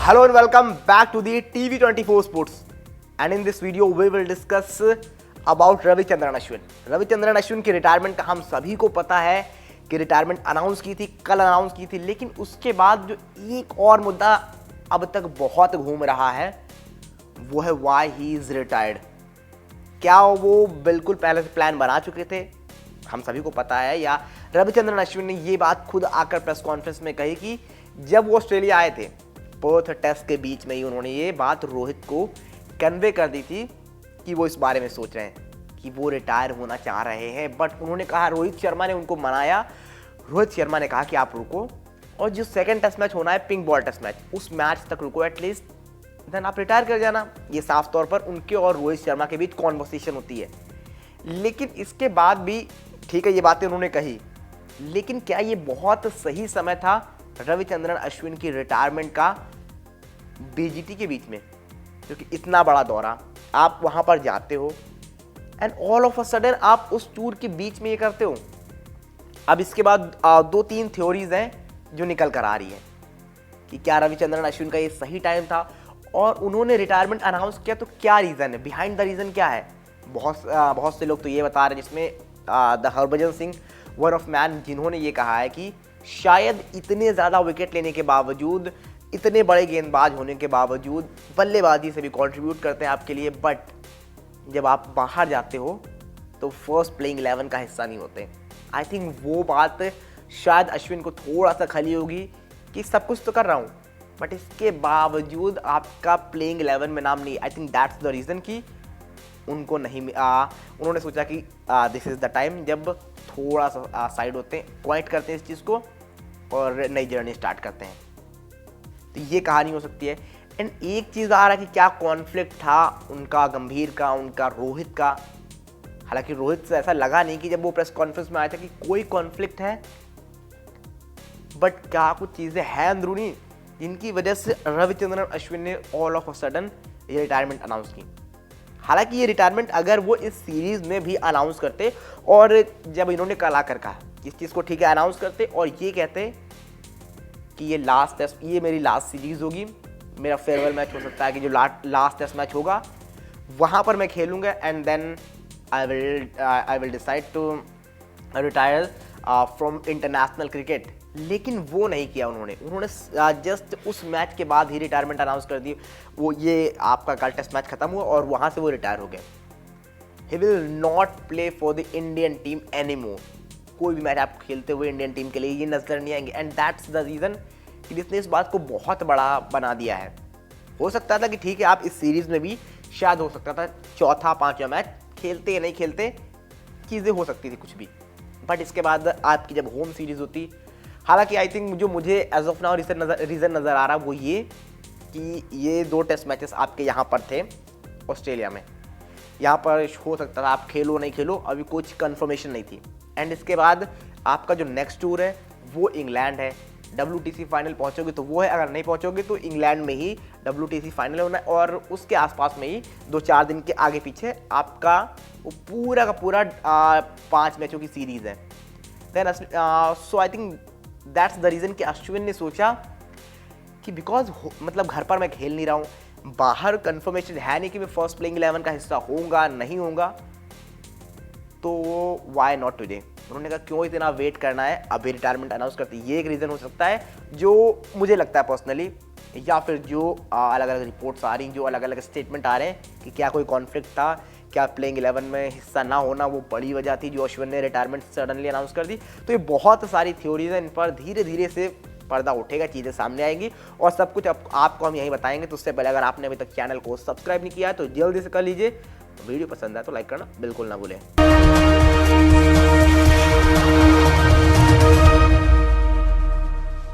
Hello and welcome back to the TV24 Sports. And in this video we will discuss about Ravichandran Ashwin. Ravichandran Ashwin की retirement का हम सभी को पता है कि रिटायरमेंट अनाउंस की थी, कल अनाउंस की थी, लेकिन उसके बाद जो एक और मुद्दा अब तक बहुत घूम रहा है वो है व्हाई ही इज रिटायर्ड. क्या वो बिल्कुल पहले से प्लान बना चुके थे? हम सभी को पता है, या रविचंद्रन अश्विन ने ये बात खुद आकर प्रेस कॉन्फ्रेंस में कही कि जब वो ऑस्ट्रेलिया आए थे पर्थ टेस्ट के बीच में ही उन्होंने ये बात रोहित को कन्वे कर दी थी कि वो इस बारे में सोच रहे हैं कि वो रिटायर होना चाह रहे हैं. बट उन्होंने कहा, रोहित शर्मा ने उनको मनाया. रोहित शर्मा ने कहा कि आप रुको और जो सेकंड टेस्ट मैच होना है पिंक बॉल टेस्ट मैच, उस मैच तक रुको एटलीस्ट, देन आप रिटायर कर जाना. ये साफ तौर पर उनके और रोहित शर्मा के बीच कॉन्वर्सेशन होती है. लेकिन इसके बाद भी ठीक है, ये बातें उन्होंने कही, लेकिन क्या ये बहुत सही समय था रविचंद्रन अश्विन की रिटायरमेंट का बीजीटी के बीच में? क्योंकि इतना बड़ा दौरा, आप वहां पर जाते हो and all of a sudden आप उस टूर के बीच में ये करते हो. अब इसके बाद 2-3 थ्योरीज हैं जो निकल कर आ रही है कि क्या रविचंद्रन अश्विन का ये सही टाइम था और उन्होंने रिटायरमेंट अनाउंस किया, तो क्या रीज़न है, बिहाइंड द रीज़न क्या है. बहुत से लोग तो ये बता रहे हैं, जिसमें the Harbhajan Singh one of man, जिन्होंने ये कहा है कि शायद इतने ज़्यादा विकेट लेने के बावजूद, इतने बड़े गेंदबाज होने के बावजूद, बल्लेबाजी से भी कंट्रीब्यूट करते हैं आपके लिए, बट जब आप बाहर जाते हो तो फर्स्ट प्लेइंग 11 का हिस्सा नहीं होते. आई थिंक वो बात शायद अश्विन को थोड़ा सा खली होगी कि सब कुछ तो कर रहा हूँ बट इसके बावजूद आपका प्लेइंग 11 में नाम नहीं. आई थिंक दैट्स द रीज़न कि उनको नहीं उन्होंने सोचा कि दिस इज़ द टाइम जब थोड़ा सा साइड होते हैं, क्वाइट करते हैं इस चीज़ को और नई जर्नी स्टार्ट करते हैं. तो ये कहानी हो सकती है. एंड एक चीज़ आ रहा है कि क्या कॉन्फ्लिक्ट था उनका, गंभीर का, उनका रोहित का. हालांकि रोहित से ऐसा लगा नहीं कि जब वो प्रेस कॉन्फ्रेंस में आया था कि कोई कॉन्फ्लिक्ट है, बट क्या कुछ चीज़ें हैं अंदरूनी जिनकी वजह से रविचंद्रन अश्विन ने ऑल ऑफ अ सडन ये रिटायरमेंट अनाउंस की. हालांकि ये रिटायरमेंट अगर वो इस सीरीज़ में भी अनाउंस करते और जब इन्होंने कल आकर कहा इस चीज़ को, ठीक है, अनाउंस करते और ये कहते कि ये लास्ट टेस्ट, ये मेरी लास्ट सीरीज़ होगी, मेरा फेयरवेल मैच हो सकता है कि जो लास्ट टेस्ट मैच होगा वहाँ पर मैं खेलूँगा and then I will decide to retire from international cricket. लेकिन वो नहीं किया उन्होंने जस्ट उस मैच के बाद ही रिटायरमेंट अनाउंस कर दी. वो ये आपका कल टेस्ट मैच खत्म हुआ और वहाँ से वो रिटायर हो गए. He will not play for the Indian team any more. कोई भी मैच आप खेलते हुए इंडियन टीम के लिए ये नजर नहीं आएंगे. एंड दैट्स द रीज़न कि जिसने इस बात को बहुत बड़ा बना दिया है. हो सकता था कि ठीक है, आप इस सीरीज़ में भी शायद हो सकता था चौथा 5वां मैच खेलते या नहीं खेलते, चीज़ें हो सकती थी कुछ भी, बट इसके बाद आपकी जब होम सीरीज़ होती. हालांकि आई थिंक जो मुझे एज ऑफ नाउ रीज़न नज़र आ रहा वो ये कि ये 2 टेस्ट मैचेस आपके यहाँ पर थे ऑस्ट्रेलिया में. यहाँ पर हो सकता था आप खेलो नहीं खेलो, अभी कुछ कंफर्मेशन नहीं थी. एंड इसके बाद आपका जो नेक्स्ट टूर है वो इंग्लैंड है. WTC फाइनल पहुँचोगे तो वो है, अगर नहीं पहुँचोगे तो इंग्लैंड में ही WTC फाइनल होना है और उसके आसपास में ही 2-4 दिन के आगे पीछे आपका वो पूरा का पूरा 5 मैचों की सीरीज़ है. Then so I think that's the reason कि अश्विन ने सोचा कि बिकॉज मतलब घर पर मैं खेल नहीं रहा हूँ, बाहर कंफर्मेशन है नहीं कि मैं फर्स्ट प्लेइंग 11 का हिस्सा होऊंगा नहीं होऊंगा, तो वाई नॉट टुडे. उन्होंने कहा क्यों इतना वेट करना है, अभी रिटायरमेंट अनाउंस करते. ये एक रीज़न हो सकता है जो मुझे लगता है पर्सनली, या फिर जो अलग अलग रिपोर्ट्स आ रही, जो अलग अलग स्टेटमेंट आ रहे हैं कि क्या कोई कॉन्फ्लिक्ट था, क्या प्लेइंग 11 में हिस्सा ना होना वो बड़ी वजह थी जो अश्विन ने रिटायरमेंट सडनली अनाउंस कर दी. तो ये बहुत सारी थ्योरीज हैं, इन पर धीरे धीरे से पर्दा उठेगा, चीज़ें सामने आएंगी और सब कुछ आपको हम यहीं बताएंगे. तो उससे पहले अगर आपने अभी तक चैनल को सब्सक्राइब नहीं किया है तो जल्दी से कर लीजिए. वीडियो पसंद आए तो लाइक करना बिल्कुल ना भूलें.